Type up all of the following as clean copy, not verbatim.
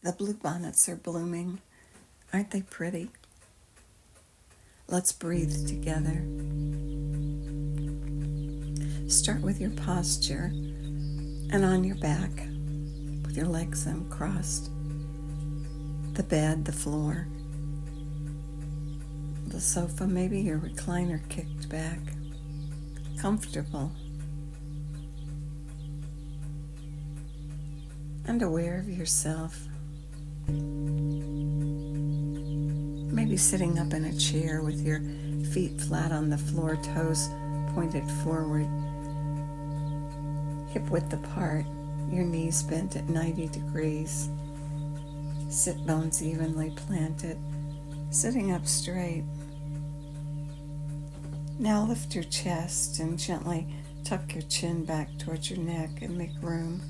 The bluebonnets are blooming. Aren't they pretty? Let's breathe together. Start with your posture and on your back with your legs uncrossed. The bed, the floor, the sofa, maybe your recliner kicked back. Comfortable and aware of yourself. Maybe sitting up in a chair with your feet flat on the floor, toes pointed forward, hip width apart, your knees bent at 90 degrees, sit bones evenly planted, sitting up straight. Now lift your chest and gently tuck your chin back towards your neck and make room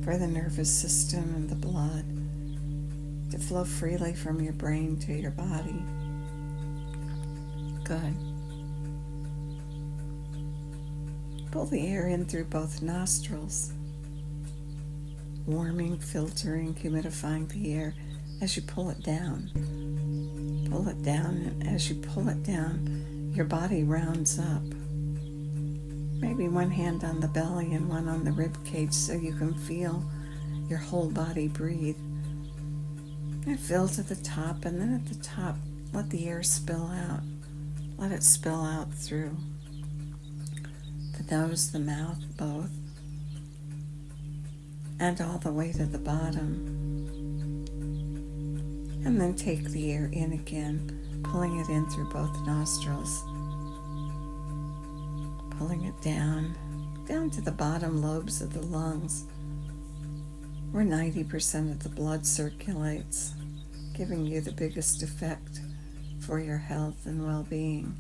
for the nervous system and the blood to flow freely from your brain to your body. Good. Pull the air in through both nostrils, warming, filtering, humidifying the air as you pull it down. Pull it down, and as you pull it down, your body rounds up. Maybe one hand on the belly and one on the rib cage so you can feel your whole body breathe. And fill to the top, and then at the top, let the air spill out. Let it spill out through the nose, the mouth, both, and all the way to the bottom. And then take the air in again, pulling it in through both nostrils. Pulling it down to the bottom lobes of the lungs, where 90% of the blood circulates, giving you the biggest effect for your health and well-being.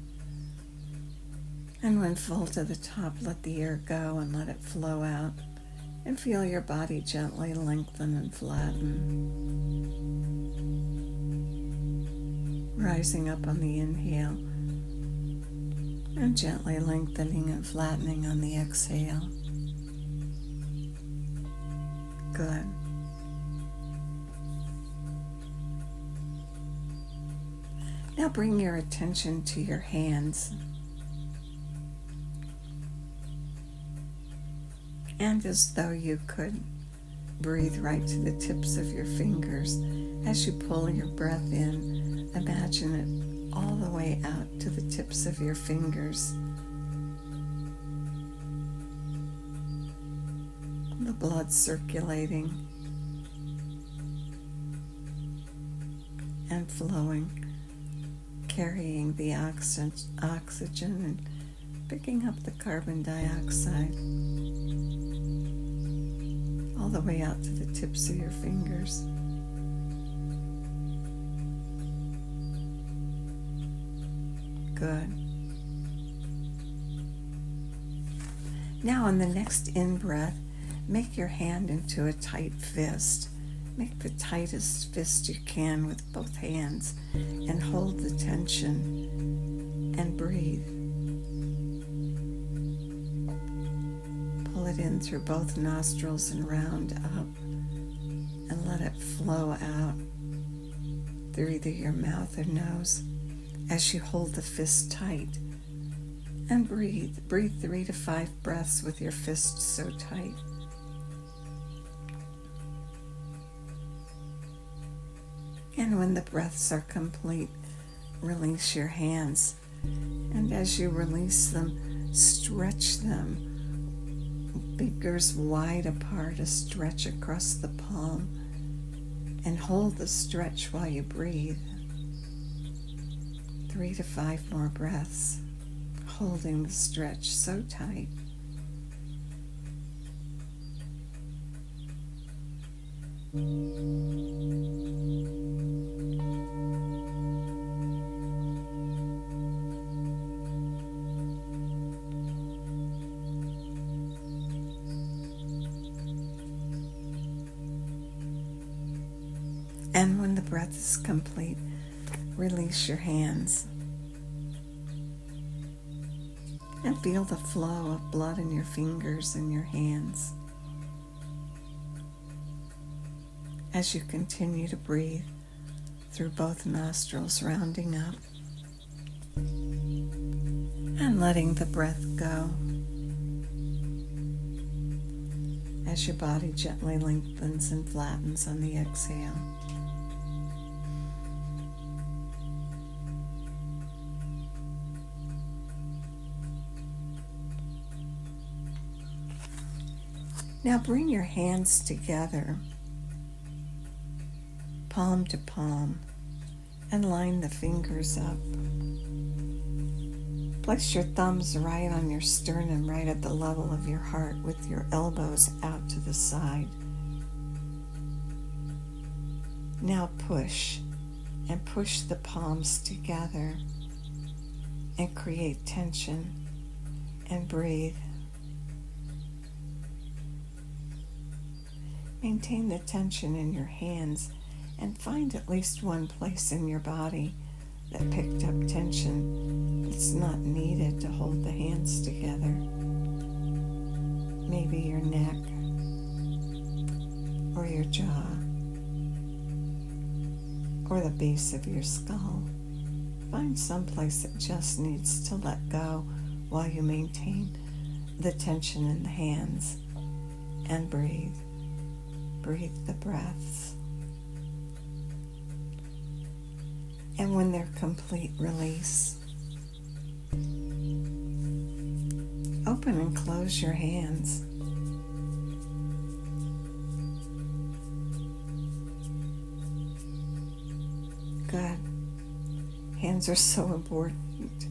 And when full to the top, let the air go and let it flow out, and feel your body gently lengthen and flatten. Rising up on the inhale, and gently lengthening and flattening on the exhale. Good. Now bring your attention to your hands. And as though you could, breathe right to the tips of your fingers. As you pull your breath in, imagine it all the way out to the tips of your fingers. The blood circulating and flowing, carrying the oxygen and picking up the carbon dioxide all the way out to the tips of your fingers. Good. Now on the next in-breath, make your hand into a tight fist. Make the tightest fist you can with both hands and hold the tension and breathe. Pull it in through both nostrils and round up and let it flow out through either your mouth or nose as you hold the fist tight. And breathe. Breathe 3 to 5 breaths with your fist so tight. And when the breaths are complete, release your hands. And as you release them, stretch them. Fingers wide apart, a stretch across the palm. And hold the stretch while you breathe. 3 to 5 more breaths, holding the stretch so tight. And when the breath is complete, release your hands and feel the flow of blood in your fingers and your hands. as you continue to breathe through both nostrils, rounding up and letting the breath go as your body gently lengthens and flattens on the exhale. Now bring your hands together, palm to palm, and line the fingers up. Place your thumbs right on your sternum, right at the level of your heart, with your elbows out to the side. Now push the palms together and create tension, and breathe. Maintain the tension in your hands and find at least one place in your body that picked up tension that's not needed to hold the hands together. Maybe your neck or your jaw or the base of your skull. Find some place that just needs to let go while you maintain the tension in the hands, and breathe. Breathe the breaths. And when they're complete, release. Open and close your hands. Good. Hands are so important.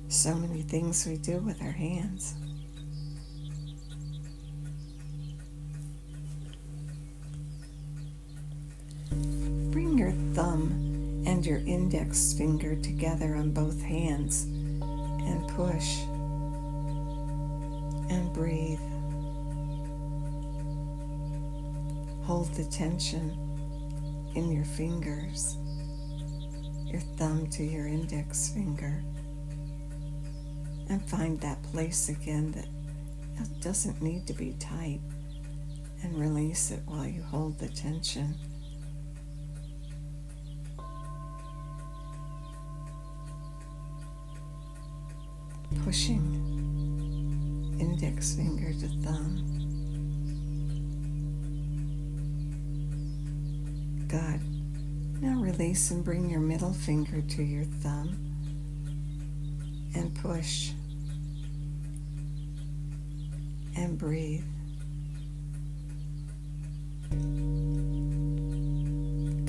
So many things we do with our hands. Bring your thumb and your index finger together on both hands and push and breathe. Hold the tension in your fingers, your thumb to your index finger, and find that place again that doesn't need to be tight, and release it while you hold the tension. Pushing index finger to thumb. Good. Now release and bring your middle finger to your thumb and push and breathe.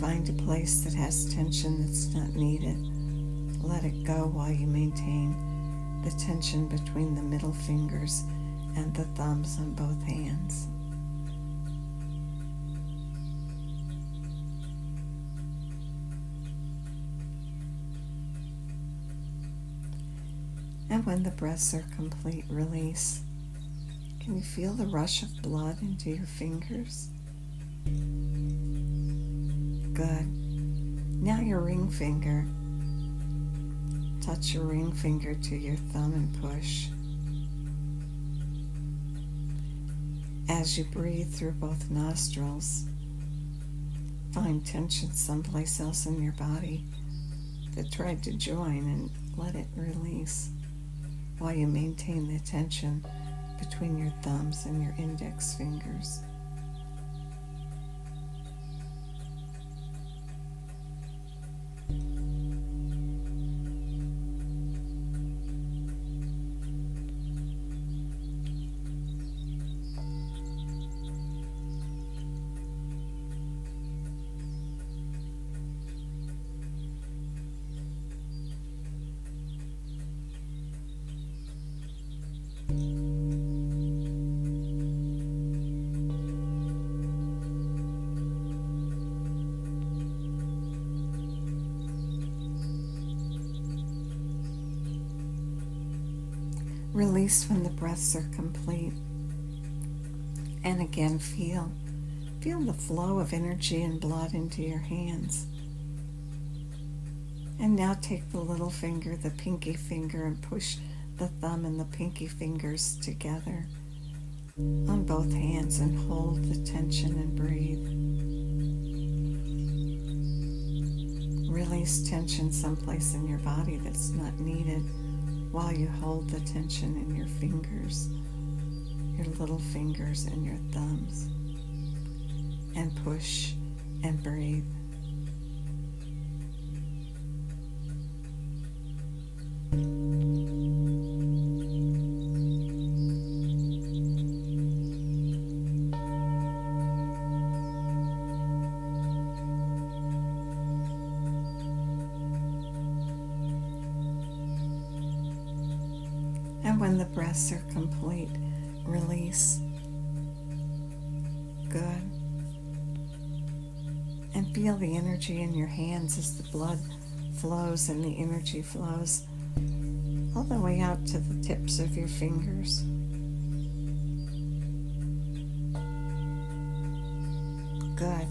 Find a place that has tension that's not needed. Let it go while you maintain the tension between the middle fingers and the thumbs on both hands. And when the breaths are complete, release. Can you feel the rush of blood into your fingers? Good. Now your ring finger. Touch your ring finger to your thumb and push. As you breathe through both nostrils, find tension someplace else in your body that tried to join, and let it release while you maintain the tension between your thumbs and your index fingers. Release when the breaths are complete. And again, feel the flow of energy and blood into your hands. And now take the little finger, the pinky finger, and push the thumb and the pinky fingers together. on both hands and hold the tension and breathe. Release tension someplace in your body that's not needed while you hold the tension in your fingers, your little fingers and your thumbs, and push and breathe. And when the breaths are complete, release. Good. And feel the energy in your hands as the blood flows and the energy flows all the way out to the tips of your fingers. Good.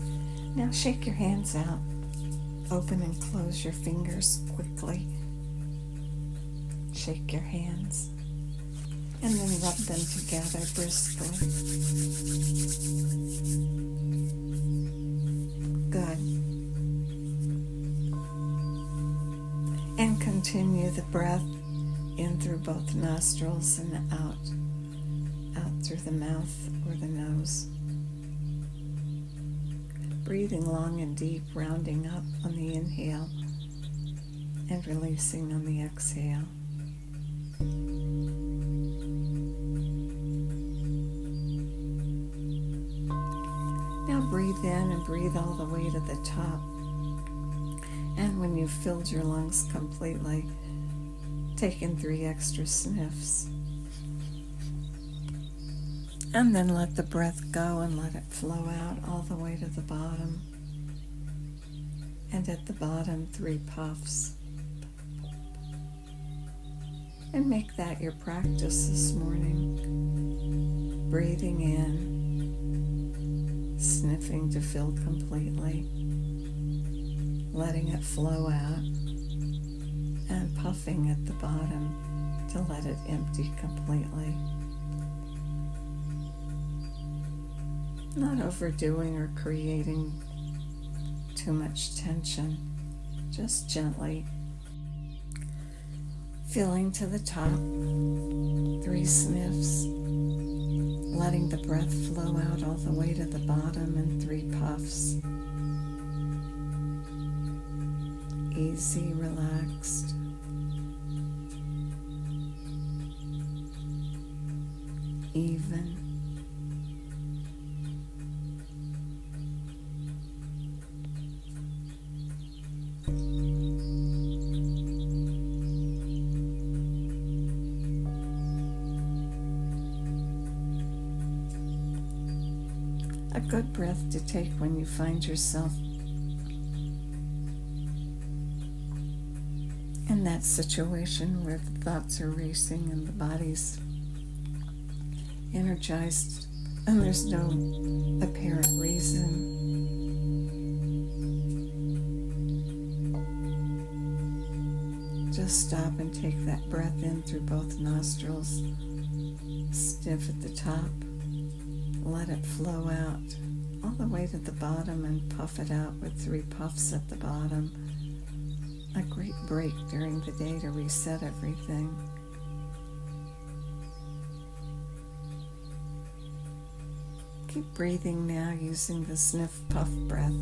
Now shake your hands out. Open and close your fingers quickly. Shake your hands. And then rub them together briskly. Good. And continue the breath in through both nostrils and out through the mouth or the nose. Breathing long and deep, rounding up on the inhale and releasing on the exhale. Now breathe in and breathe all the way to the top. And when you've filled your lungs completely, take in 3 extra sniffs. And then let the breath go and let it flow out all the way to the bottom. And at the bottom, 3 puffs. And make that your practice this morning. Breathing in, sniffing to fill completely, letting it flow out, and puffing at the bottom to let it empty completely. Not overdoing or creating too much tension, just gently filling to the top, 3 sniffs, letting the breath flow out all the way to the bottom, and 3 puffs. Easy, relaxed. Even. A good breath to take when you find yourself in that situation where the thoughts are racing and the body's energized and there's no apparent reason. Just stop and take that breath in through both nostrils. Sniff at the top. Let it flow out all the way to the bottom and puff it out with 3 puffs at the bottom. A great break during the day to reset everything. Keep breathing now using the sniff puff breath.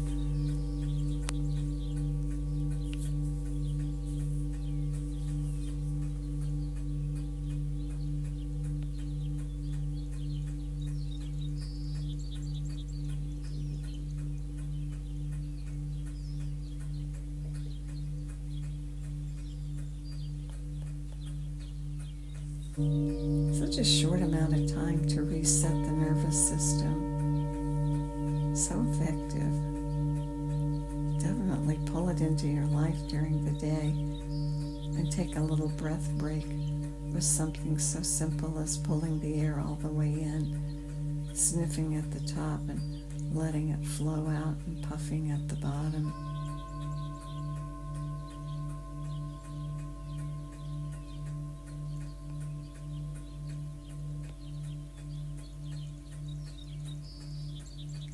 Such a short amount of time to reset the nervous system. So effective. Definitely pull it into your life during the day and take a little breath break with something so simple as pulling the air all the way in, sniffing at the top and letting it flow out and puffing at the bottom.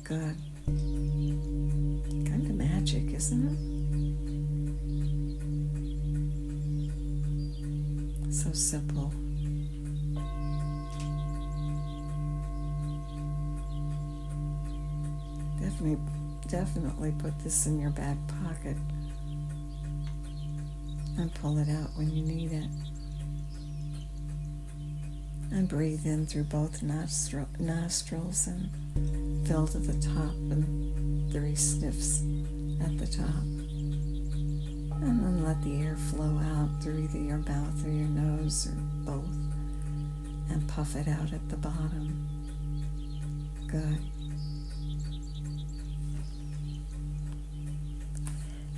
Good. Kind of magic, isn't it? So simple. Definitely put this in your back pocket and pull it out when you need it. And breathe in through both nostrils and fill to the top, and 3 sniffs at the top. And then let the air flow out through either your mouth or your nose or both, and puff it out at the bottom. Good.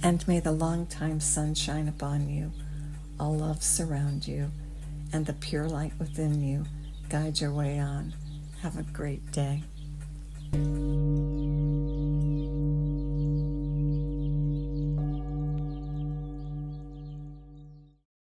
And may the long-time sun shine upon you, all love surround you, and the pure light within you guide your way on. Have a great day.